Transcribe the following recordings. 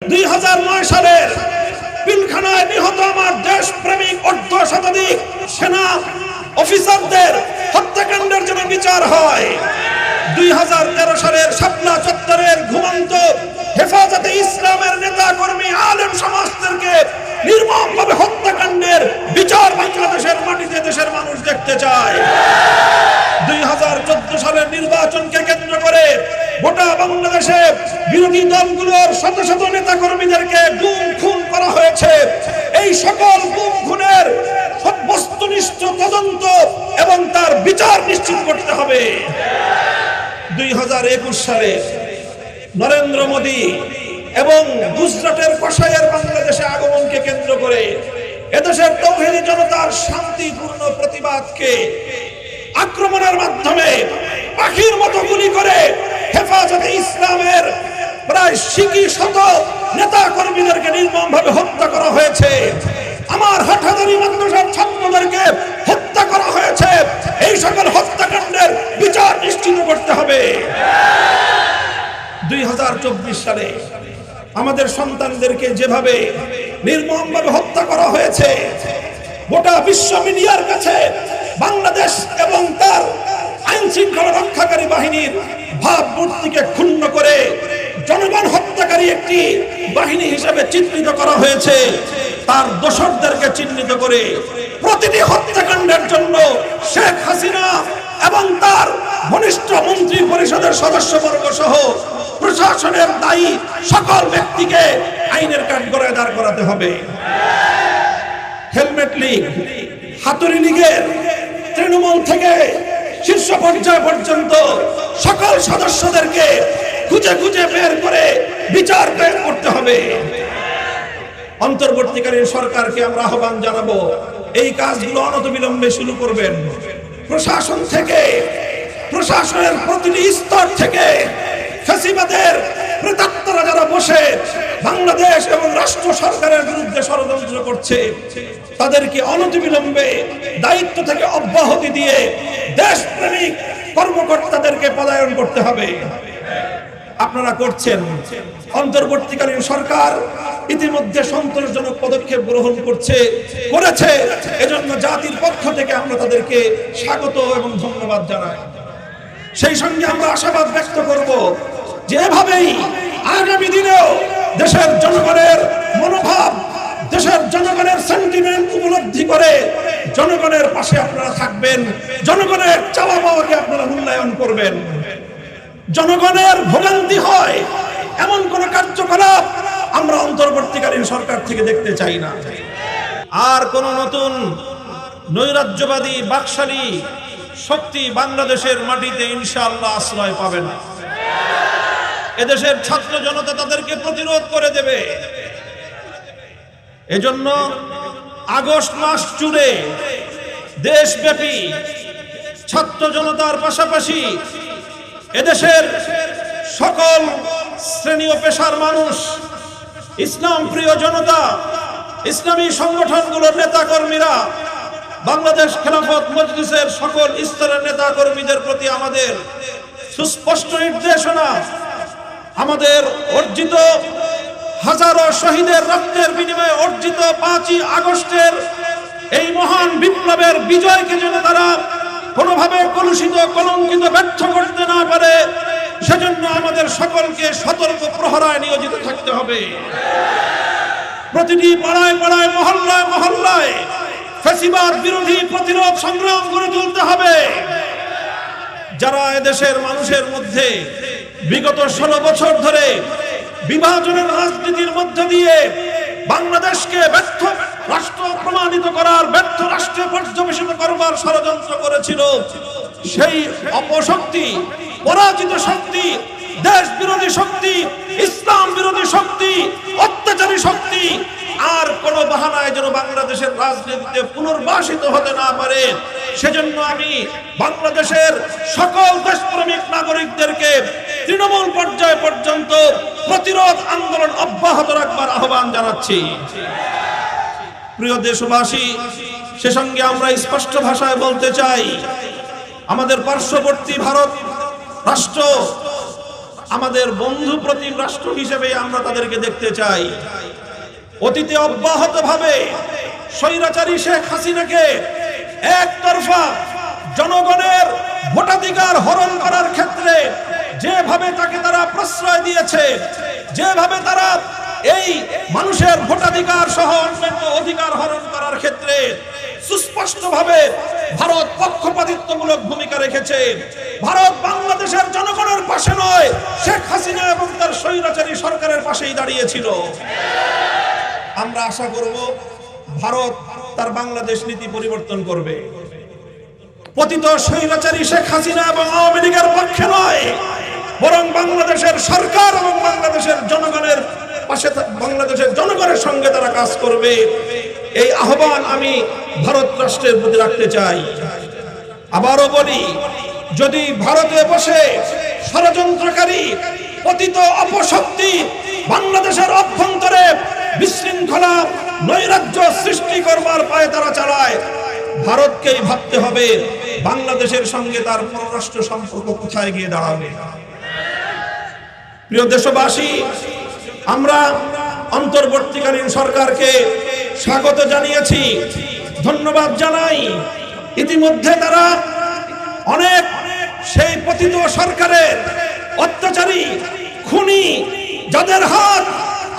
2009 সালের পিলখানায় নিহত আমার দেশপ্রেমিক অর্ধ শতাধিক সেনা অফিসারদের হত্যাকাণ্ডের জন্য বিচার হয়। 2013 সালের শাপলা চত্বরের ঘুমন্ত হেফাজতে ইসলামের নেতা কর্মী আলেম সমাজদেরকে নির্মমভাবে হত্যাকাণ্ডের বিচার বাংলাদেশের মাটিতে দেশের মানুষ দেখতে চায়। 2014 সালের নির্বাচনকে কেন্দ্র করে গোটা বাংলাদেশে বিরোধী দলগুলোর শত শত নেতা কর্মীদেরকে গুম খুন করা হয়েছে। এই সকল গুম খুনের বস্তুনিষ্ঠ তদন্ত এবং তার বিচার নিশ্চিত করতে হবে। 2021 সালে নরেন্দ্র মোদী এবং গুজরাটের কসাইয়ের বাংলাদেশে আগমনকে কেন্দ্র করে এদেশের তৌহিদি জনতার শান্তিপূর্ণ প্রতিবাদকে আক্রমণের মাধ্যমে পাখির মতো গুলি করে হেফাজতে ইসলামের প্রায় 60 নেতা কর্মীদেরকে নির্মমভাবে হত্যা করা হয়েছে। আমার হাটহাজারী মাদ্রাসার ছাত্রদেরকে হত্যা করা হয়েছে। এই সকল হত্যাকাণ্ডের বিচার নিশ্চিত করতে হবে। 2024 সালে আমাদের সন্তানদেরকে যেভাবে নির্মমভাবে হত্যা করা হয়েছে, গোটা বিশ্ব মিডিয়ার কাছে বাংলাদেশ এবং তার আইন শৃঙ্খলা রক্ষাকারী বাহিনীর ভাবমূর্তিকে ক্ষুণ্ণ করে জনগণ হত্যাকারী একটি বাহিনী হিসেবে চিহ্নিত করা হয়েছে। তার দোষরদেরকে চিহ্নিত করে প্রতিটি হত্যাকাণ্ডের জন্য শেখ হাসিনা এবং তার ঘনিষ্ঠ মন্ত্রী পরিষদের সদস্যবর্গ সহ প্রশাসনের দায়ী সকল ব্যক্তিকে আইনের কাঠগড়ায় দাঁড় করাতে হবে। হেলমেট লীগ, হাতুড়ি লীগের তৃণমূল থেকে শীর্ষ পর্যায় পর্যন্ত সকল সদস্যদেরকে খুঁজে খুঁজে বের করে বিচার করতে হবে। অন্তর্বর্তীকালীন সরকারকে আমরা আহ্বান জানাবো, এই কাজগুলো অনতিবিলম্বে শুরু করবেন। প্রশাসন থেকে, প্রশাসনের প্রতিটি স্তর থেকে ফ্যাসিবাদের প্রেতাত্মারা যারা বসে বাংলাদেশ এবং রাষ্ট্র সরকারের বিরুদ্ধে ষড়যন্ত্র করছে, তাদেরকে অনতিবিলম্বে দায়িত্ব থেকে অব্যাহতি দিয়ে দেশপ্রেমিক কর্মকর্তাদেরকে পদায়ন করতে হবে। আপনারা করছেন। অন্তর্বর্তীকালীন সরকার ইতিমধ্যে সন্তোষজনক পদক্ষেপ গ্রহণ করেছে। এজন্য জাতির পক্ষ থেকে আমরা তাদেরকে স্বাগত এবং ধন্যবাদ জানাই। সেই সঙ্গে আমরা আশাবাদ ব্যক্ত করব যে এভাবেই আগামী দিনেও দেশের জনগণের মনোভাব, দেশের জনগণের সেন্টিমেন্ট উপলব্ধি করে জনগণের পাশে আপনারা থাকবেন। জনগণের চাওয়া পাওয়াকে আপনারা মূল্যায়ন করবেন। জনগণের ভোগান্তি হয় এমন কোন কার্যকলাপ আমরা অন্তর্বর্তীকালীন সরকার থেকে দেখতে চাই না। আর কোন নতুন নৈরাজ্যবাদী বাকশালী শক্তি বাংলাদেশের মাটিতে ইনশাআল্লাহ আশ্রয় পাবে না। এদেশের ছাত্র জনতা তাদেরকে প্রতিরোধ করে দেবে। এজন্য আগস্ট মাস জুড়ে দেশব্যাপী ছাত্র জনতার পাশাপাশি এদেশের সকল শ্রেণী ও পেশার মানুষ, ইসলাম প্রিয় জনতা, ইসলামী সংগঠনগুলোর নেতা কর্মীরা, বাংলাদেশ খেলাফত মজলিসের সকল স্তরের নেতা কর্মীদের প্রতি আমাদের সুস্পষ্ট নির্দেশনা, আমাদের অর্জিত হাজারো শহীদের রক্তের বিনিময়ে অর্জিত 5ই আগস্টের এই মহান বিপ্লবের বিজয়কে যেন তারা কোনোভাবে কলুষিত, কলঙ্কিত, ব্যর্থ করতে না পারে, সেজন্য আমাদের সকলকে সতর্ক প্রহরায় নিয়োজিত থাকতে হবে। প্রতিটি পাড়ায় পাড়ায়, মহল্লায় মহল্লায় ফ্যাসিবাদ বিরোধী প্রতিরোধ সংগ্রাম গড়ে তুলতে হবে। যারা এদেশের মানুষের মধ্যে বিগত 16 বছর ধরে বিভাজনের রাজনীতির মধ্য দিয়ে বাংলাদেশকে ব্যর্থ রাষ্ট্র প্রমাণিত করার, ব্যর্থ রাষ্ট্রে পর্যবেসিত করবার ষড়যন্ত্র করেছিল, সেই অপশক্তি, পরাজিত শক্তি, দেশ বিরোধী শক্তি, ইসলাম বিরোধী শক্তি, অত্যাচারী শক্তি আর কোন বাহানায় যেন বাংলাদেশের রাজনীতিতে পুনর্বাসিত হতে না পারে, সেজন্য আমি বাংলাদেশের সকল দেশপ্রেমিক নাগরিকদেরকে তৃণমূল পর্যায় পর্যন্ত প্রতিরোধ আন্দোলন অব্যাহত রাখবার আহ্বান জানাচ্ছি। প্রিয় দেশবাসী, সে সঙ্গে আমরা স্পষ্ট ভাষায় বলতে চাই, আমাদের পার্শ্ববর্তী ভারত রাষ্ট্র আমাদের বন্ধু প্রতিম রাষ্ট্র হিসেবে আমরা তাদেরকে দেখতে চাই। অতীতে অব্যাহতভাবে স্বৈরাচারী শেখ হাসিনাকে একতরফা জনগণের ভোটাধিকার হরণ করার ক্ষেত্রে যেভাবে তাকে তারা প্রশ্রয় দিয়েছে, যেভাবে তারা এই মানুষের ভোটাধিকার সহ অন্যান্য অধিকার হরণ করার ক্ষেত্রে সুস্পষ্টভাবে ভারত পক্ষপাতিত্বমূলক ভূমিকা রেখেছে। ভারত বাংলাদেশের জনগণের পাশে নয়, শেখ হাসিনা এবং তার স্বৈরাচারী সরকারের পাশেই দাঁড়িয়েছিল। আমরা আশা করব ভারত তার বাংলাদেশ নীতি পরিবর্তন করবে। পতিত স্বৈরাচারী শেখ হাসিনা এবং আওয়ামী লীগের পক্ষে নয়, বরং বাংলাদেশের সরকার এবং বাংলাদেশের জনগণের পাশে, বাংলাদেশের জনগণের সঙ্গে তারা কাজ করবে। এই আহ্বান আমি ভারত রাষ্ট্রের প্রতি রাখতে চাই। আবারও বলি, যদি ভারতে বসে ষড়যন্ত্রকারী পতিত অপশক্তি বাংলাদেশের অভ্যন্তরে বিশৃঙ্খলা নৈরাজ্য সৃষ্টি করবার পায়ে তারা চালায়, ভারতকেই ভাবতে হবে বাংলাদেশের সঙ্গে তার পররাষ্ট্র সম্পর্ক কোথায় গিয়ে দাঁড়াবে। প্রিয় দেশবাসী, আমরা অন্তর্বর্তীকালীন সরকারকে স্বাগত জানিয়েছি, ধন্যবাদ জানাই। ইতিমধ্যে তারা অনেক সেই পতিত সরকারের অত্যাচারী খুনি, যাদের হাত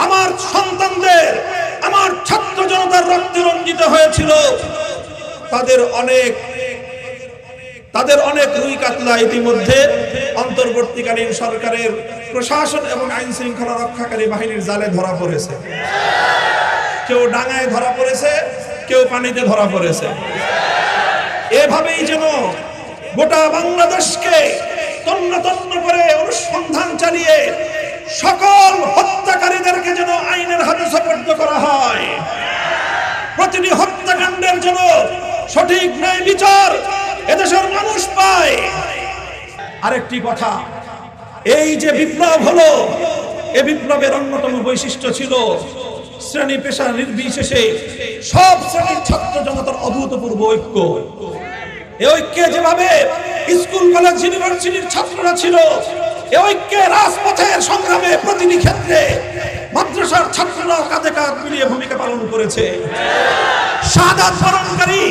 আমার সন্তানদের, আমার ছাত্র জনতার রক্তে রঞ্জিত হয়েছিল, তাদের অনেক রুই কাতলা ইতিমধ্যে অন্তর্বর্তীকালীন সরকারের প্রশাসন এবং আইন শৃঙ্খলা রক্ষাকারী বাহিনীর জালে ধরা পড়েছে। কেউ ডাঙায় ধরা পড়েছে, কেউ পানিতে ধরা পড়েছে। এভাবেই যেন গোটা বাংলাদেশকে তন্ন তন্ন করে অনুসন্ধান চালিয়ে সকল হত্যাকারীদেরকে যেন আইনের হাতে সোপর্দ করা হয়। প্রতিটি হত্যাকাণ্ডের যেন সঠিক ন্যায় বিচার এদেশের মানুষ পায়। আরেকটি কথা, এই যে বিপ্লব হলো, এই বিপ্লবের অন্যতম বৈশিষ্ট্য ছিল শ্রেণী পেশা নির্বিশেষে সব শ্রেণীর ছাত্র জনতার অভূতপূর্ব ঐক্য। এই ঐক্যে যেভাবে স্কুল কলেজ ইউনিভার্সিটির ছাত্ররা ছিল, এই ঐক্যে রাজপথের সংগ্রামে প্রতিটি ক্ষেত্রে মাদ্রাসার ছাত্ররা কাঁধে কাঁধ মিলিয়ে ভূমিকা পালন করেছে। শাহাদাত বরণকারী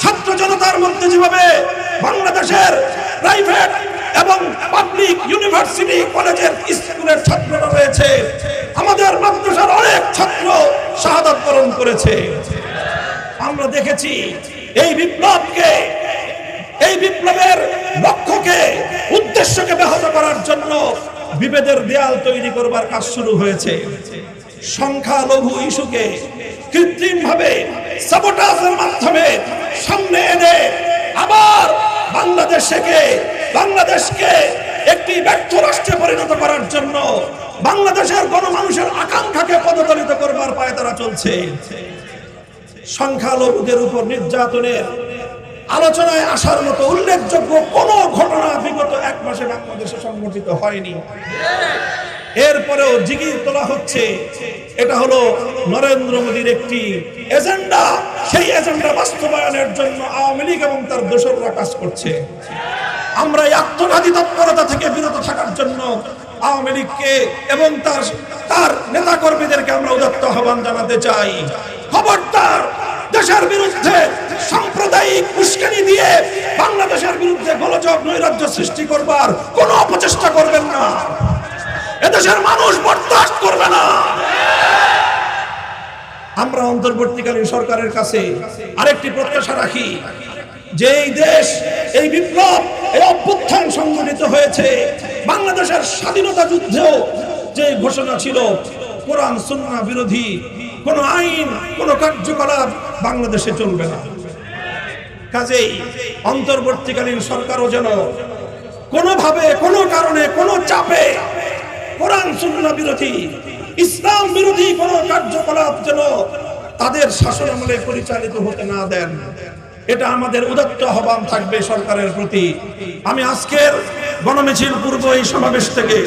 ছাত্র জনতার মধ্যে যেভাবে বাংলাদেশের প্রাইভেট এবং পাবলিক ইউনিভার্সিটি কলেজের স্কুলের ছাত্ররা রয়েছে, আমাদের মাদ্রাসার অনেক ছাত্র শাহাদাত বরণ করেছে। আমরা দেখেছি এই বিপ্লবের লক্ষ্যকে, উদ্দেশ্যকে ব্যাহত করার জন্য বিভেদের দেয়াল তৈরি করবার কাজ শুরু হয়েছে। সংখ্যালঘু ইস্যুকে কৃত্রিমভাবে সাবোটাজের মাধ্যমে সামনে এনে আবার বাংলাদেশকে একটি ব্যর্থ রাষ্ট্রে পরিণত করার জন্য বাংলাদেশের গণমানুষের আকাঙ্ক্ষাকে পদদলিত করবার পায়ে তারা চলছে। সংখ্যালঘুদের উপর নির্যাতনের আলোচনায় আসার মতো উল্লেখযোগ্য কোন ঘটনা বিগত এক মাসে বাংলাদেশে সংঘটিত হয়নি। এরপরেও জিগির তোলা হচ্ছে, এটা হলো নরেন্দ্র মোদীর একটি এজেন্ডা। সেই এজেন্ডা বাস্তবায়নের জন্য আওয়ামী লীগ এবং তার দোসররা কাজ করছে। আমরা এই আত্মঘাতী তৎপরতা থেকে বিরত থাকার জন্য আওয়ামী লীগকে এবং তার নেতা কর্মীদেরকে আমরা উদাত্ত আহ্বান জানাতে চাই। খবরদার, দেশের বিরুদ্ধে সাম্প্রদায়িক উস্কানি দিয়ে বাংলাদেশের বিরুদ্ধে গোলযোগ নৈরাজ্য সৃষ্টি করবার কোন অপচেষ্টা করবেন না। এদেশের মানুষ বরদাস্ত করবে না। আমরা অন্তর্বর্তীকালীন সরকারের কাছে আরেকটি প্রত্যাশা রাখি যে এই দেশ, এই বিপ্লব, এই অভ্যুত্থান সংঘটিত হয়েছে বাংলাদেশের স্বাধীনতা যুদ্ধেও যে ঘোষণা ছিল কোরআন সুন্নাহ বিরোধী কোন আইন, কোন কার্যকলাপ বাংলাদেশে চলবে না। কাজেই অন্তর্বর্তীকালীন সরকারও যেন কোনোভাবে, কোনো কারণে, কোনো চাপে কোরআন সুন্নাহ বিরোধী, ইসলাম বিরোধী কোন কার্যকলাপ যেন তাদের শাসনামলে পরিচালিত হতে না দেন। এটা আমাদের উদাত্ত আহ্বান থাকবে সরকারের প্রতি। আমি আজকের গণমিছিল পূর্ব এই সমাবেশ থেকে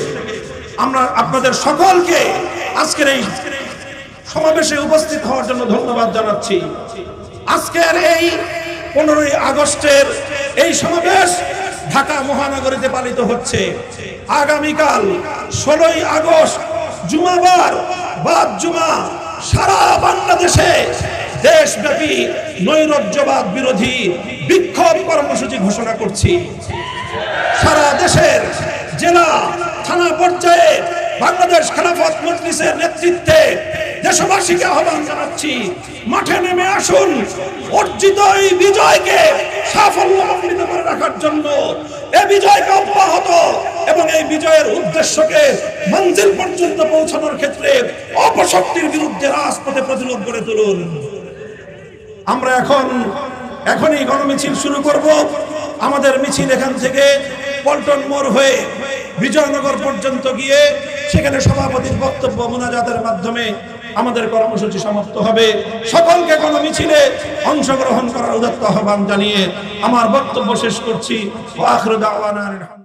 আমরা আপনাদের সকলকে আজকের এই সমাবেশে উপস্থিত হওয়ার জন্য ধন্যবাদ জানাচ্ছি। আজকের এই 15ই আগস্টের এই সমাবেশ ঢাকা মহানগরীতে পালিত হচ্ছে। আগামীকাল 16ই আগস্ট জুমাবার বাদ জুমা সারা বাংলাদেশে দেশব্যাপী নৈরাজ্যবাদ বিরোধী বিক্ষোভ কর্মসূচি ঘোষণা করছি। সারা দেশের জেলা থানা পর্যায়ে বাংলাদেশ খেলাফত মজলিসের নেতৃত্বে দেশবাসীকে আহ্বান জানাচ্ছি, মাঠে নেমে আসুন। অর্জিত এই বিজয়কে সাফল্যমণ্ডিত করে রাখার জন্য, এই বিজয়কে অব্যাহত এবং এই বিজয়ের উদ্দেশ্যকে মঞ্জিল পর্যন্ত পৌঁছানোর ক্ষেত্রে অপশক্তির বিরুদ্ধে রাজপথে প্রতিরোধ গড়ে তুলুন। আমরা এখনই গণমিছিল শুরু করব। আমাদের মিছিল এখান থেকে পল্টন মোড় হয়ে বিজয়নগর পর্যন্ত গিয়ে সেখানে সভাপতির বক্তব্য মুনাজাতের মাধ্যমে আমাদের কর্মসূচি সমাপ্ত হবে। সকলকে গণমিছিলে অংশগ্রহণ করার উদাত্ত আহ্বান জানিয়ে আমার বক্তব্য শেষ করছি। ওয়া আখিরু দাওয়ানা।